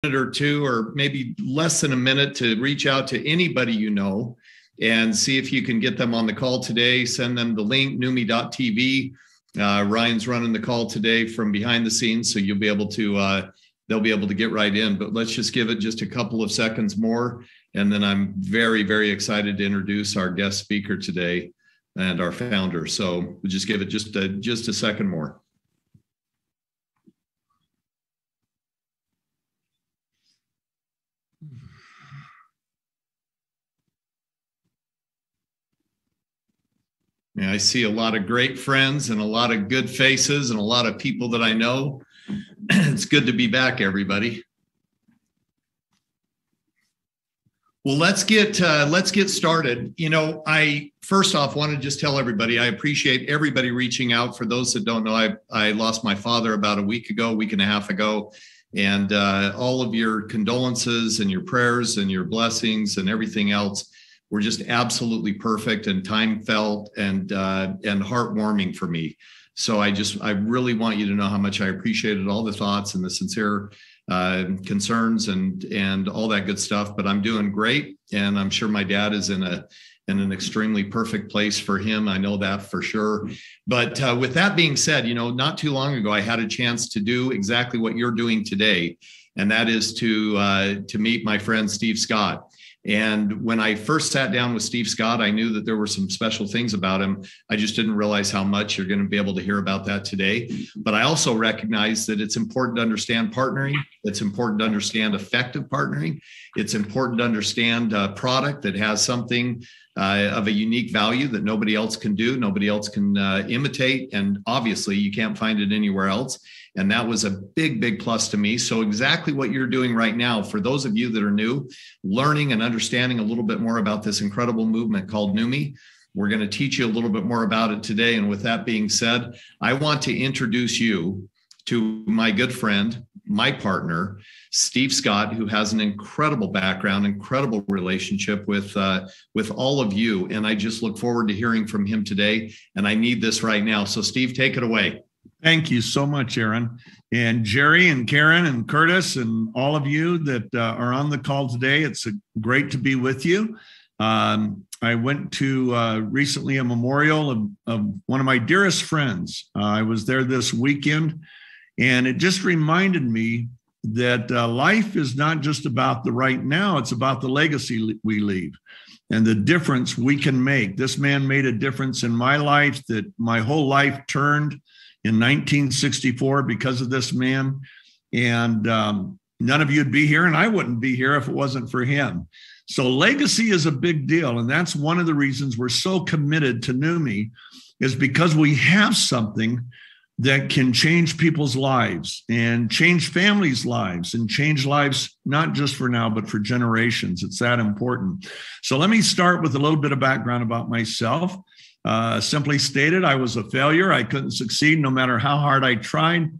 or two, or maybe less than a minute, to reach out to anybody you know and see if you can get them on the call today. Send them the link, Neumi.tv. Ryan's running the call today from behind the scenes, so you'll be able to, they'll be able to get right in. But let's just give it just a couple of seconds more, and then I'm very, very excited to introduce our guest speaker today and our founder. So we'll just give it just a second more. Yeah, I see a lot of great friends and a lot of good faces and a lot of people that I know. It's good to be back, everybody. Well, let's get started. You know, I first off want to just tell everybody I appreciate everybody reaching out. For those that don't know, I lost my father about a week and a half ago, and all of your condolences and your prayers and your blessings and everything else were just absolutely perfect and time felt and heartwarming for me. So I really want you to know how much I appreciated all the thoughts and the sincere concerns and all that good stuff. But I'm doing great, and I'm sure my dad is in an extremely perfect place for him. I know that for sure. But with that being said, you know, not too long ago, I had a chance to do exactly what you're doing today, and that is to meet my friend Steve Scott. And when I first sat down with Steve Scott, I knew that there were some special things about him. I just didn't realize how much. You're going to be able to hear about that today. But I also recognize that it's important to understand partnering. It's important to understand effective partnering. It's important to understand a product that has something of a unique value that nobody else can do, nobody else can imitate. And obviously, you can't find it anywhere else. And that was a big, big plus to me. So exactly what you're doing right now, for those of you that are new, learning and understanding a little bit more about this incredible movement called Neumi. We're going to teach you a little bit more about it today. And with that being said, I want to introduce you to my good friend, my partner, Steve Scott, who has an incredible background, incredible relationship with all of you. And I just look forward to hearing from him today. And I need this right now. So Steve, take it away. Thank you so much, Aaron, and Jerry and Karen and Curtis and all of you that are on the call today. It's great to be with you. I went to recently a memorial of one of my dearest friends. I was there this weekend, and it just reminded me that life is not just about the right now. It's about the legacy we leave and the difference we can make. This man made a difference in my life that my whole life turned in 1964 because of this man. And none of you would be here, and I wouldn't be here if it wasn't for him. So legacy is a big deal. And that's one of the reasons we're so committed to Neumi, is because we have something that can change people's lives and change families' lives and change lives, not just for now, but for generations. It's that important. So let me start with a little bit of background about myself. Simply stated, I was a failure. I couldn't succeed no matter how hard I tried.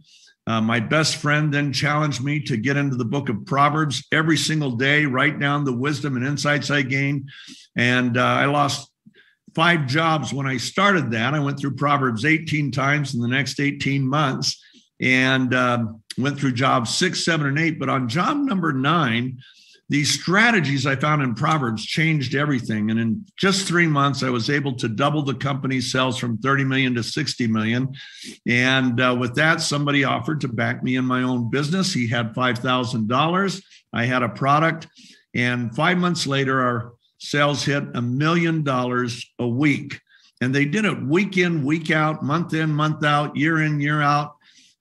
My best friend then challenged me to get into the book of Proverbs every single day, write down the wisdom and insights I gained. And I lost 5 jobs when I started that. I went through Proverbs 18 times in the next 18 months and went through jobs 6, 7, and 8. But on job number 9, these strategies I found in Proverbs changed everything. And in just 3 months, I was able to double the company's sales from 30 million to 60 million. And with that, somebody offered to back me in my own business. He had $5,000. I had a product. And 5 months later, our sales hit $1 million a week. And they did it week in, week out, month in, month out, year in, year out.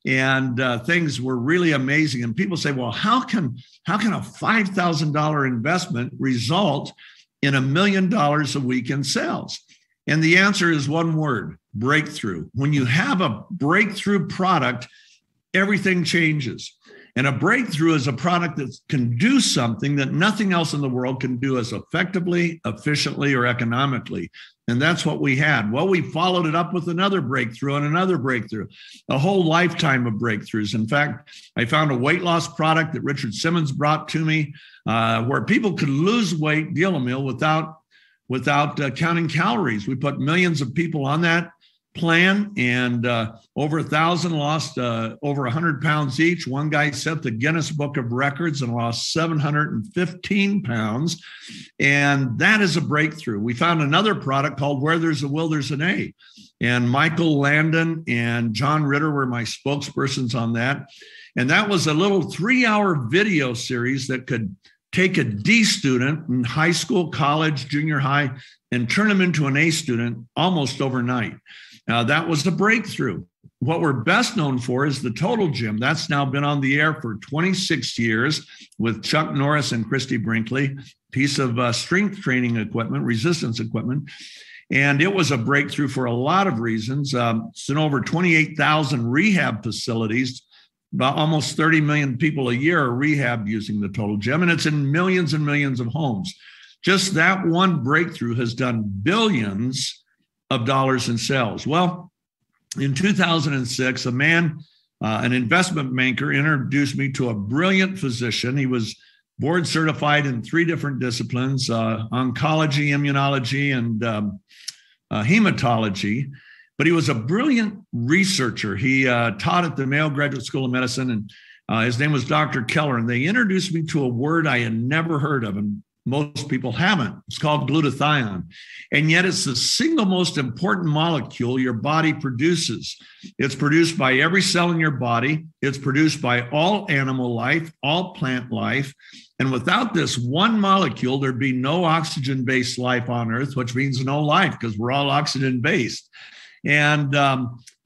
And things were really amazing. And people say, well, how can a $5,000 investment result in $1 million a week in sales? And the answer is one word: breakthrough. When you have a breakthrough product, everything changes. And a breakthrough is a product that can do something that nothing else in the world can do as effectively, efficiently, or economically. And that's what we had. Well, we followed it up with another breakthrough and another breakthrough, a whole lifetime of breakthroughs. In fact, I found a weight loss product that Richard Simmons brought to me where people could lose weight, deal a meal, without counting calories. We put millions of people on that plan, and over 1,000 lost over 100 pounds each. One guy set the Guinness Book of Records and lost 715 pounds. And that is a breakthrough. We found another product called Where There's a Will, There's an A. And Michael Landon and John Ritter were my spokespersons on that. And that was a little 3-hour video series that could take a D student in high school, college, junior high, and turn them into an A student almost overnight. That was the breakthrough. What we're best known for is the Total Gym. That's now been on the air for 26 years with Chuck Norris and Christy Brinkley, piece of strength training equipment, resistance equipment. And it was a breakthrough for a lot of reasons. It's in over 28,000 rehab facilities. About almost 30 million people a year are rehab using the Total Gym, and it's in millions and millions of homes. Just that one breakthrough has done billions of dollars in sales. Well, in 2006, a man, an investment banker, introduced me to a brilliant physician. He was board certified in 3 different disciplines, oncology, immunology, and hematology. But he was a brilliant researcher. He taught at the Mayo Graduate School of Medicine, and his name was Dr. Keller. And they introduced me to a word I had never heard of, and most people haven't. It's called glutathione. And yet it's the single most important molecule your body produces. It's produced by every cell in your body. It's produced by all animal life, all plant life. And without this one molecule, there'd be no oxygen-based life on Earth, which means no life because we're all oxygen-based. And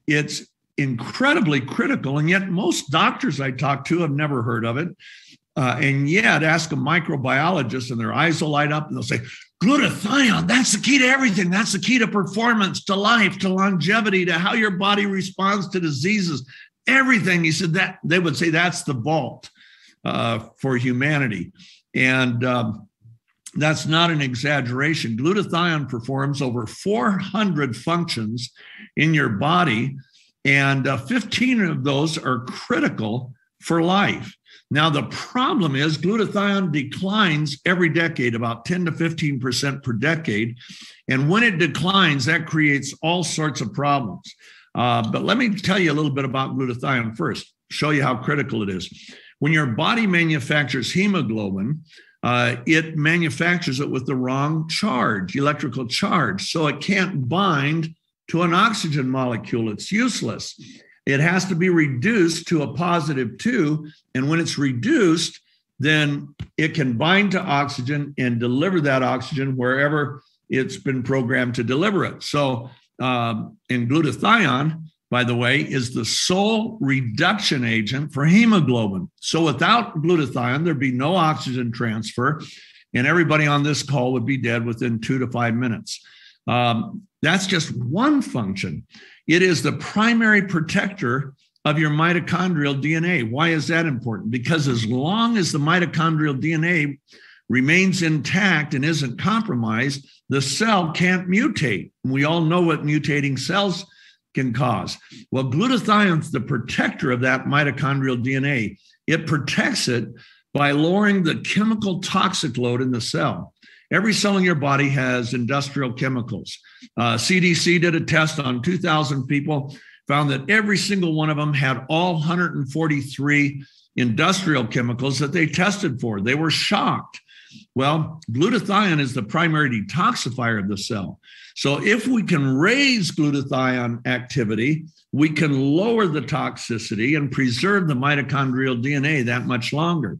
it's incredibly critical. And yet most doctors I talk to have never heard of it. And yet ask a microbiologist and their eyes will light up and they'll say, glutathione, that's the key to everything. That's the key to performance, to life, to longevity, to how your body responds to diseases, everything. He said that they would say that's the vault for humanity. And that's not an exaggeration. Glutathione performs over 400 functions in your body, and 15 of those are critical for life. Now, the problem is glutathione declines every decade, about 10 to 15% per decade. And when it declines, that creates all sorts of problems. But let me tell you a little bit about glutathione first, show you how critical it is. When your body manufactures hemoglobin, it manufactures it with the wrong charge, electrical charge. So it can't bind to an oxygen molecule. It's useless. It has to be reduced to a +2. And when it's reduced, then it can bind to oxygen and deliver that oxygen wherever it's been programmed to deliver it. So, and glutathione, by the way, is the sole reduction agent for hemoglobin. So without glutathione, there'd be no oxygen transfer, and everybody on this call would be dead within 2 to 5 minutes. That's just one function. It is the primary protector of your mitochondrial DNA. Why is that important? Because as long as the mitochondrial DNA remains intact and isn't compromised, the cell can't mutate. We all know what mutating cells can cause. Well, glutathione is the protector of that mitochondrial DNA. It protects it by lowering the chemical toxic load in the cell. Every cell in your body has industrial chemicals. CDC did a test on 2,000 people, found that every single one of them had all 143 industrial chemicals that they tested for. They were shocked. Well, glutathione is the primary detoxifier of the cell. So if we can raise glutathione activity, we can lower the toxicity and preserve the mitochondrial DNA that much longer.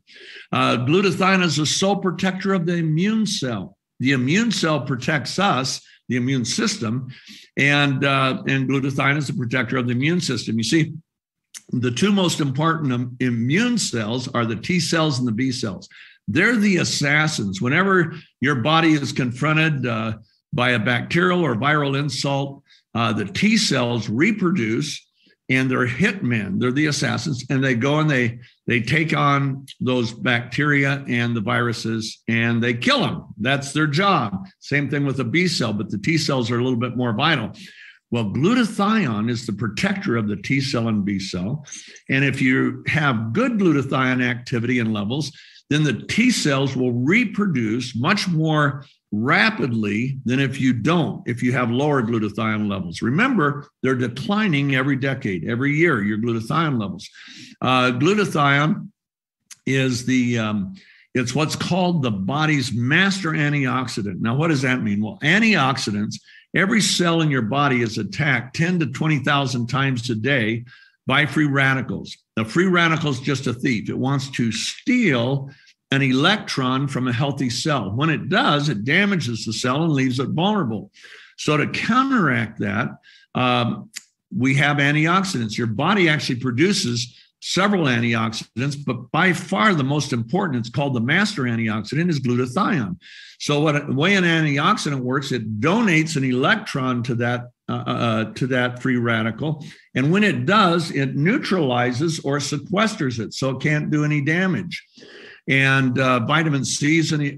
Glutathione is the sole protector of the immune cell. The immune cell protects us, the immune system, and glutathione is the protector of the immune system. You see, the 2 most important immune cells are the T cells and the B cells. They're the assassins. Whenever your body is confronted by a bacterial or viral insult, the T cells reproduce, and they're hitmen. They're the assassins, and they go and they take on those bacteria and the viruses, and they kill them. That's their job. Same thing with a B cell, but the T cells are a little bit more vital. Well, glutathione is the protector of the T cell and B cell. And if you have good glutathione activity and levels, then the T cells will reproduce much more rapidly than if you don't, if you have lower glutathione levels. Remember, they're declining every decade, every year, your glutathione levels. Glutathione is it's what's called the body's master antioxidant. Now, what does that mean? Well, antioxidants, every cell in your body is attacked 10 to 20,000 times a day by free radicals. The free radical is just a thief. It wants to steal an electron from a healthy cell. When it does, it damages the cell and leaves it vulnerable. So to counteract that, we have antioxidants. Your body actually produces several antioxidants, but by far the most important, it's called the master antioxidant, is glutathione. So the way an antioxidant works, it donates an electron to that free radical. And when it does, it neutralizes or sequesters it, so it can't do any damage. And vitamin C is an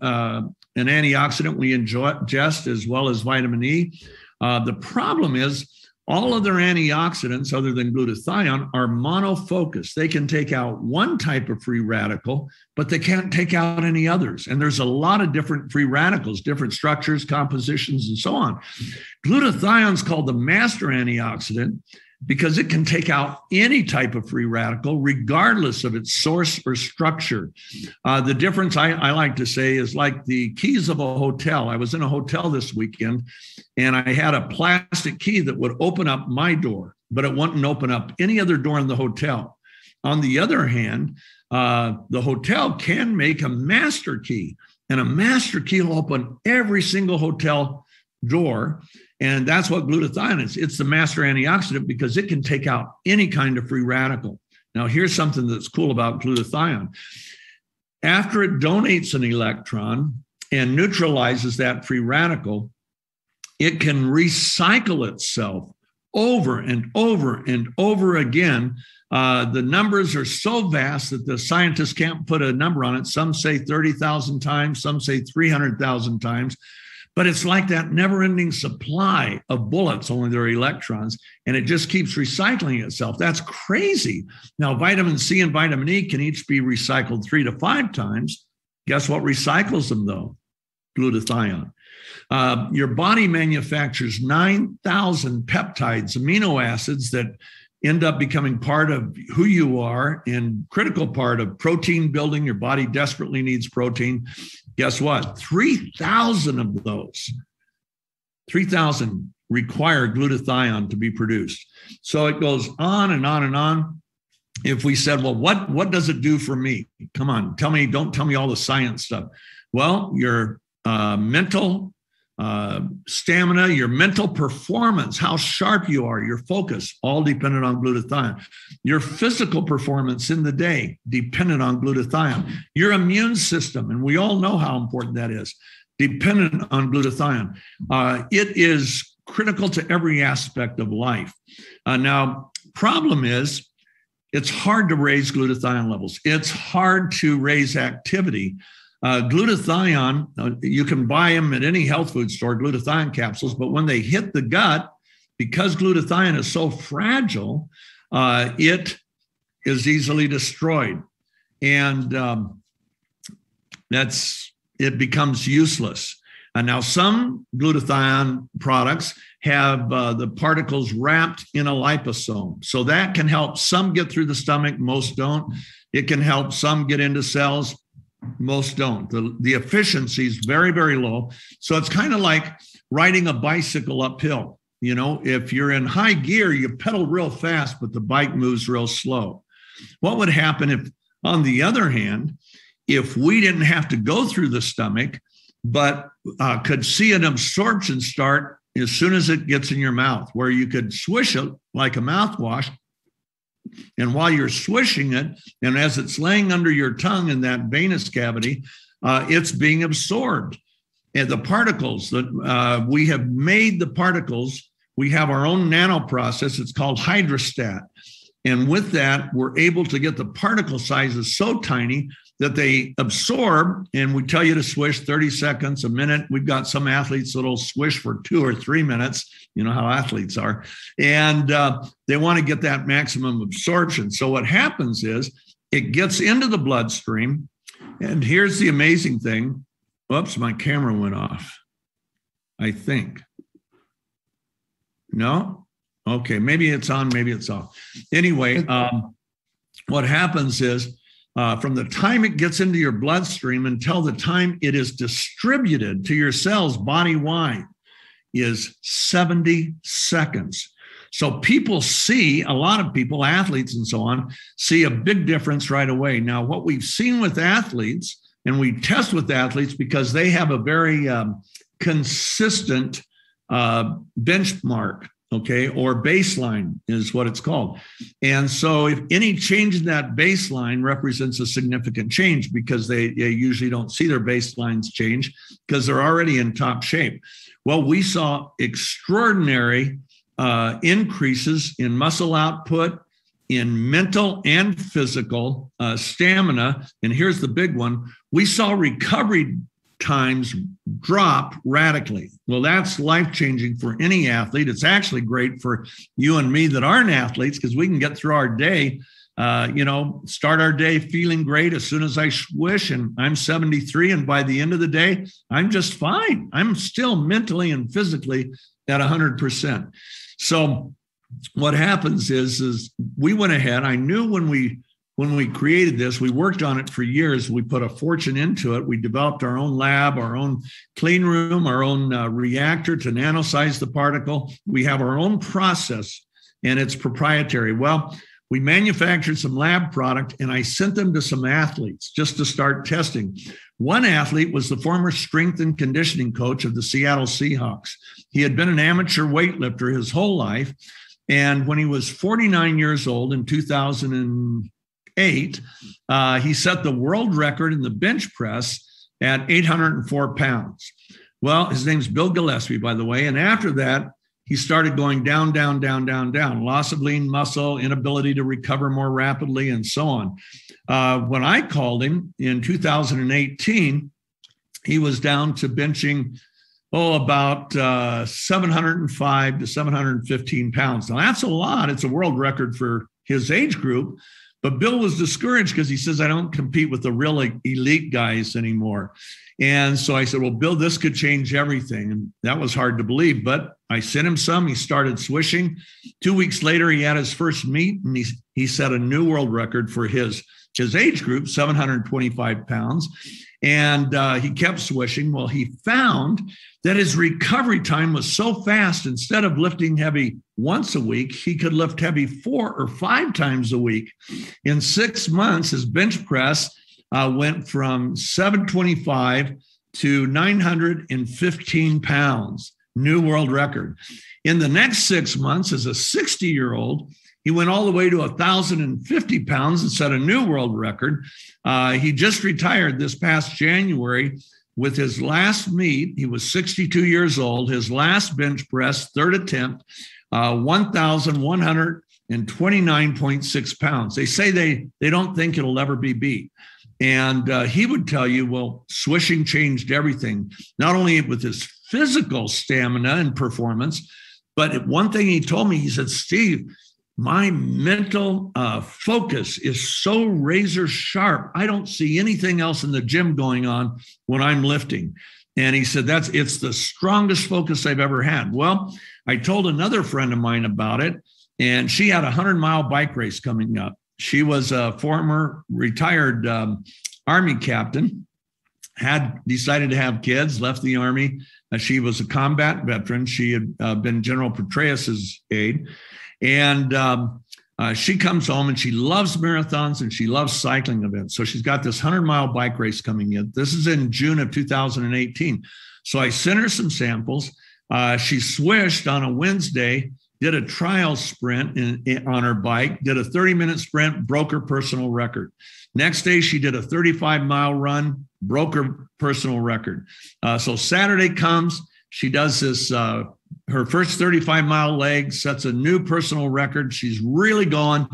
antioxidant we ingest, as well as vitamin E. The problem is all other antioxidants other than glutathione are monofocused. They can take out one type of free radical, but they can't take out any others. And there's a lot of different free radicals, different structures, compositions, and so on. Glutathione is called the master antioxidant because it can take out any type of free radical, regardless of its source or structure. The difference I like to say is like the keys of a hotel. I was in a hotel this weekend, and I had a plastic key that would open up my door, but it wouldn't open up any other door in the hotel. On the other hand, the hotel can make a master key, and a master key will open every single hotel door. And that's what glutathione is. It's the master antioxidant because it can take out any kind of free radical. Now, here's something that's cool about glutathione. After it donates an electron and neutralizes that free radical, it can recycle itself over and over and over again. The numbers are so vast that the scientists can't put a number on it. Some say 30,000 times, some say 300,000 times. But it's like that never-ending supply of bullets, only there are electrons, and it just keeps recycling itself. That's crazy. Now, vitamin C and vitamin E can each be recycled 3 to 5 times. Guess what recycles them, though? Glutathione. Your body manufactures 9,000 peptides, amino acids that end up becoming part of who you are and critical part of protein building. Your body desperately needs protein. Guess what? 3,000 of those, 3,000 require glutathione to be produced. So it goes on and on and on. If we said, well, what does it do for me? Come on, don't tell me all the science stuff. Well, your mental stamina, your mental performance, how sharp you are, your focus, all dependent on glutathione. Your physical performance in the day, dependent on glutathione. Your immune system, and we all know how important that is, dependent on glutathione. It is critical to every aspect of life. Now, problem is, it's hard to raise glutathione levels. It's hard to raise activity. Glutathione, you can buy them at any health food store, glutathione capsules, but when they hit the gut, because glutathione is so fragile, it is easily destroyed. And it becomes useless. And now some glutathione products have the particles wrapped in a liposome. So that can help some get through the stomach, most don't. It can help some get into cells, most don't. The efficiency is very, very low. So it's kind of like riding a bicycle uphill. You know, if you're in high gear, you pedal real fast, but the bike moves real slow. What would happen if, on the other hand, if we didn't have to go through the stomach, but could see an absorption start as soon as it gets in your mouth, where you could swish it like a mouthwash. And while you're swishing it, and as it's laying under your tongue in that venous cavity, it's being absorbed. And the particles that we have made the particles, we have our own nano process. It's called hydrostat. And with that, we're able to get the particle sizes so tiny that they absorb, and we tell you to swish 30 seconds, a minute. We've got some athletes that'll swish for 2 or 3 minutes. You know how athletes are. And they want to get that maximum absorption. So what happens is it gets into the bloodstream. And here's the amazing thing. Whoops, my camera went off. I think. No? Okay, maybe it's on, maybe it's off. Anyway, what happens is from the time it gets into your bloodstream until the time it is distributed to your cells body-wide is 70 seconds. So people see, a lot of people, athletes and so on, see a big difference right away. Now, what we've seen with athletes, and we test with athletes because they have a very consistent benchmark, okay, or baseline is what it's called. And so if any change in that baseline represents a significant change, because they usually don't see their baselines change because they're already in top shape. Well, we saw extraordinary increases in muscle output, in mental and physical stamina. And here's the big one. We saw recovery times drop radically. Well, that's life-changing for any athlete. It's actually great for you and me that aren't athletes, because we can get through our day, start our day feeling great as soon as I swish, and I'm 73, and by the end of the day, I'm just fine. I'm still mentally and physically at 100%. So what happens is we went ahead. I knew when we created this, we worked on it for years. We put a fortune into it. We developed our own lab, our own clean room, our own reactor to nanosize the particle. We have our own process, and it's proprietary. Well, we manufactured some lab product, and I sent them to some athletes just to start testing. One athlete was the former strength and conditioning coach of the Seattle Seahawks. He had been an amateur weightlifter his whole life. And when he was 49 years old in 2008, he set the world record in the bench press at 804 pounds. Well, his name's Bill Gillespie, by the way. And after that, he started going down, down, down, down, down. Loss of lean muscle, inability to recover more rapidly, and so on. When I called him in 2018, he was down to benching, about 705 to 715 pounds. Now, that's a lot. It's a world record for his age group. But Bill was discouraged because he says, I don't compete with the real elite guys anymore. And so I said, well, Bill, this could change everything. And that was hard to believe, but I sent him some. He started swishing. 2 weeks later, he had his first meet, and he set a new world record for his age group, 725 pounds. And he kept swishing. Well, he found that his recovery time was so fast. Instead of lifting heavy once a week, he could lift heavy 4 or 5 times a week. In 6 months, his bench press went from 725 to 915 pounds, new world record. In the next 6 months, as a 60-year-old, he went all the way to 1,050 pounds and set a new world record. He just retired this past January with his last meet. He was 62 years old. His last bench press, third attempt, 1,129.6 pounds. They say they don't think it'll ever be beat. And he would tell you, well, swishing changed everything, not only with his physical stamina and performance, but one thing he told me, he said, Steve, my mental focus is so razor sharp. I don't see anything else in the gym going on when I'm lifting. And he said, it's the strongest focus I've ever had. Well, I told another friend of mine about it, and she had a 100-mile bike race coming up. She was a former retired Army captain, had decided to have kids, left the Army. She was a combat veteran. She had been General Petraeus's aide. And she comes home and she loves marathons and she loves cycling events. So she's got this 100-mile bike race coming in. This is in June of 2018. So I sent her some samples. She swished on a Wednesday, did a trial sprint on her bike, did a 30-minute sprint, broke her personal record. Next day, she did a 35-mile run, broke her personal record. So Saturday comes, she does this, her first 35-mile leg, sets a new personal record. She's really going.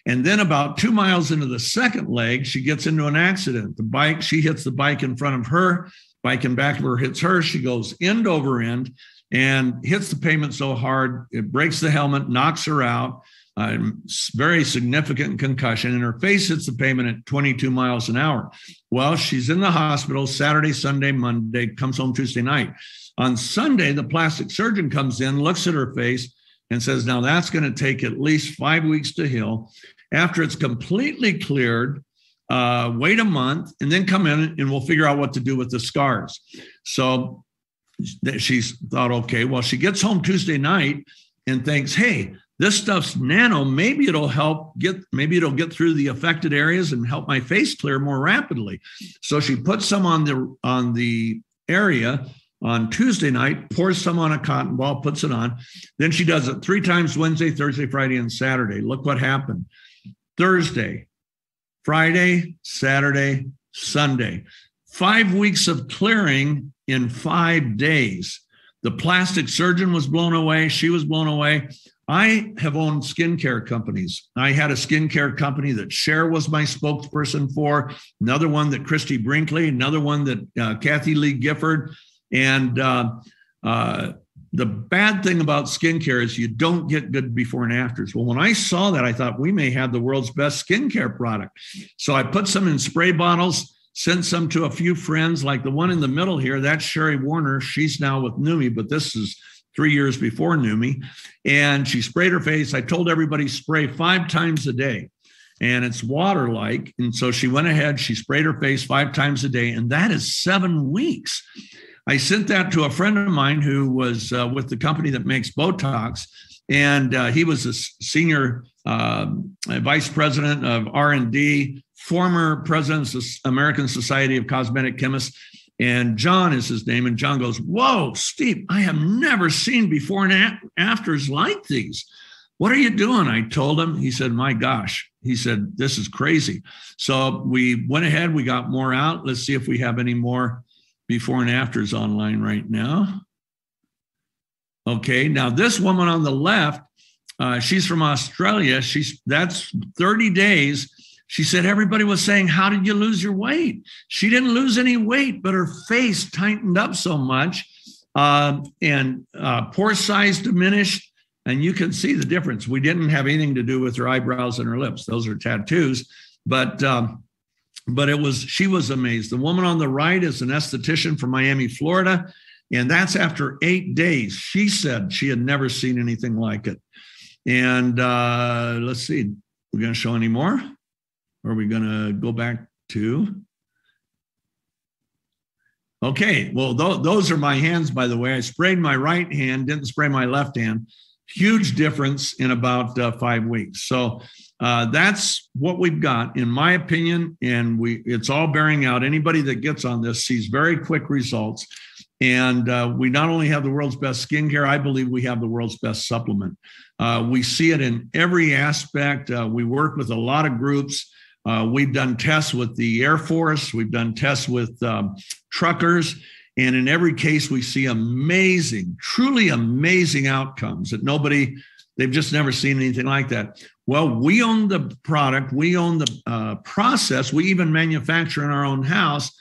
And then about 2 miles into the second leg, she gets into an accident. She hits the bike in front of her, bike in back of her hits her. She goes end over end and hits the pavement so hard, it breaks the helmet, knocks her out. very significant concussion, and her face hits the pavement at 22 miles an hour. Well, she's in the hospital Saturday, Sunday, Monday, comes home Tuesday night. On Sunday, the plastic surgeon comes in, looks at her face, and says, now that's going to take at least 5 weeks to heal. After it's completely cleared, wait a month, and then come in and we'll figure out what to do with the scars. So she's thought, okay, well, she gets home Tuesday night and thinks, hey, this stuff's nano. Maybe it'll get through the affected areas and help my face clear more rapidly. So she puts some on the area on Tuesday night, pours some on a cotton ball, puts it on. Then she does it 3 times Wednesday, Thursday, Friday, and Saturday. Look what happened. Thursday, Friday, Saturday, Sunday. 5 weeks of clearing in 5 days. The plastic surgeon was blown away. She was blown away. I have owned skincare companies. I had a skincare company that Cher was my spokesperson for, another one that Christy Brinkley, another one that Kathy Lee Gifford. And the bad thing about skincare is you don't get good before and afters. Well, when I saw that, I thought we may have the world's best skincare product. So I put some in spray bottles, sent some to a few friends, like the one in the middle here. That's Sherry Warner. She's now with Neumi, but this is 3 years before Neumi. And she sprayed her face. I told everybody spray 5 times a day. And it's water-like. And so she went ahead, she sprayed her face 5 times a day. And that is 7 weeks. I sent that to a friend of mine who was with the company that makes Botox. And he was a senior vice president of R&D, former president of the American Society of Cosmetic Chemists. And John is his name. And John goes, whoa, Steve, I have never seen before and afters like these. What are you doing? I told him. He said, my gosh. He said, this is crazy. So we went ahead. We got more out. Let's see if we have any more before and afters online right now. Okay, now this woman on the left, she's from Australia. That's 30 days. She said, everybody was saying, how did you lose your weight? She didn't lose any weight, but her face tightened up so much and pore size diminished. And you can see the difference. We didn't have anything to do with her eyebrows and her lips. Those are tattoos. But she was amazed. The woman on the right is an esthetician from Miami, Florida. And that's after 8 days. She said she had never seen anything like it. And let's see, we're going to show any more? Or are we going to go back to? Okay, well, those are my hands, by the way. I sprayed my right hand, didn't spray my left hand. Huge difference in about 5 weeks. So that's what we've got, in my opinion, and it's all bearing out. Anybody that gets on this sees very quick results. And we not only have the world's best skincare, I believe we have the world's best supplement. We see it in every aspect. We work with a lot of groups. We've done tests with the Air Force. We've done tests with truckers. And in every case, we see amazing, truly amazing outcomes that they've just never seen anything like that. Well, we own the product. We own the process. We even manufacture in our own house,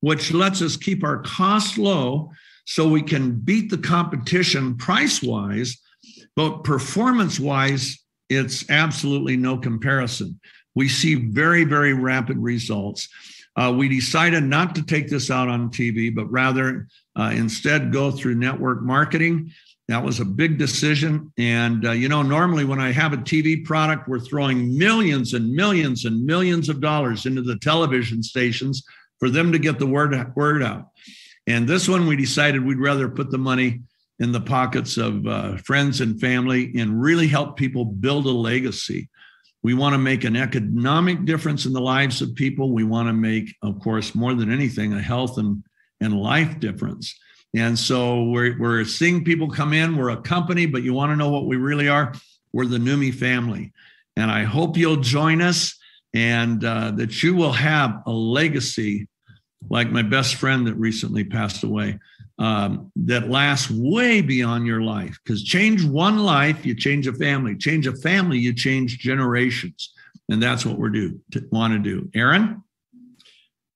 which lets us keep our costs low so we can beat the competition price-wise, but performance-wise, it's absolutely no comparison. We see very, very rapid results. We decided not to take this out on TV, but rather instead go through network marketing. That was a big decision. And, normally when I have a TV product, we're throwing millions and millions and millions of dollars into the television stations for them to get the word out. And this one, we decided we'd rather put the money in the pockets of friends and family and really help people build a legacy. We want to make an economic difference in the lives of people. We want to make, of course, more than anything, a health and life difference. And so we're seeing people come in. We're a company, but you want to know what we really are? We're the Neumi family. And I hope you'll join us and that you will have a legacy like my best friend that recently passed away, that lasts way beyond your life. Because change one life, you change a family. Change a family, you change generations. And that's what we want to do. Aaron?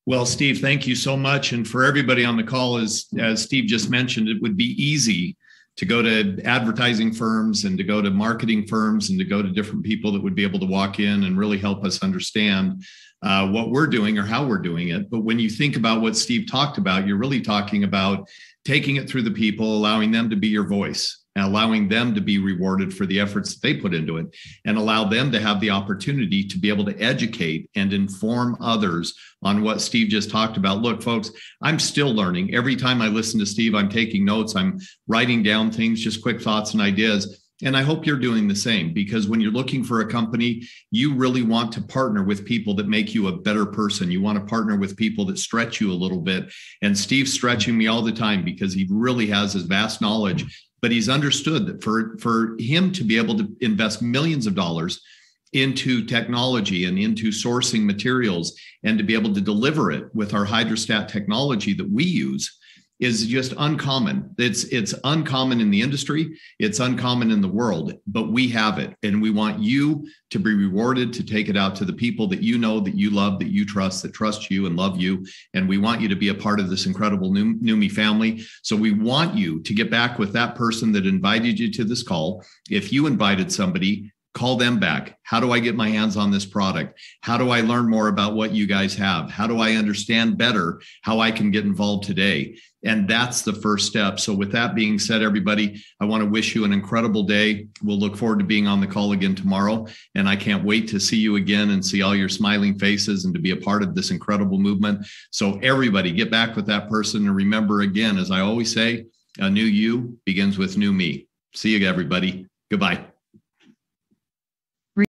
Well, Steve, thank you so much. And for everybody on the call, as Steve just mentioned, it would be easy to go to advertising firms and to go to marketing firms and to go to different people that would be able to walk in and really help us understand what we're doing or how we're doing it. But when you think about what Steve talked about, you're really talking about taking it through the people, allowing them to be your voice, and allowing them to be rewarded for the efforts that they put into it, and allow them to have the opportunity to be able to educate and inform others on what Steve just talked about. Look, folks, I'm still learning. Every time I listen to Steve, I'm taking notes, I'm writing down things, just quick thoughts and ideas. And I hope you're doing the same, because when you're looking for a company, you really want to partner with people that make you a better person. You want to partner with people that stretch you a little bit. And Steve's stretching me all the time because he really has his vast knowledge, but he's understood that for him to be able to invest millions of dollars into technology and into sourcing materials and to be able to deliver it with our hydrostat technology that we use is just uncommon. It's uncommon in the industry. It's uncommon in the world, but we have it. And we want you to be rewarded to take it out to the people that you know, that you love, that you trust, that trust you and love you. And we want you to be a part of this incredible Neumi family. So we want you to get back with that person that invited you to this call. If you invited somebody, call them back. How do I get my hands on this product? How do I learn more about what you guys have? How do I understand better how I can get involved today? And that's the first step. So with that being said, everybody, I want to wish you an incredible day. We'll look forward to being on the call again tomorrow. And I can't wait to see you again and see all your smiling faces and to be a part of this incredible movement. So everybody get back with that person. And remember, again, as I always say, a new you begins with new me. See you, everybody. Goodbye.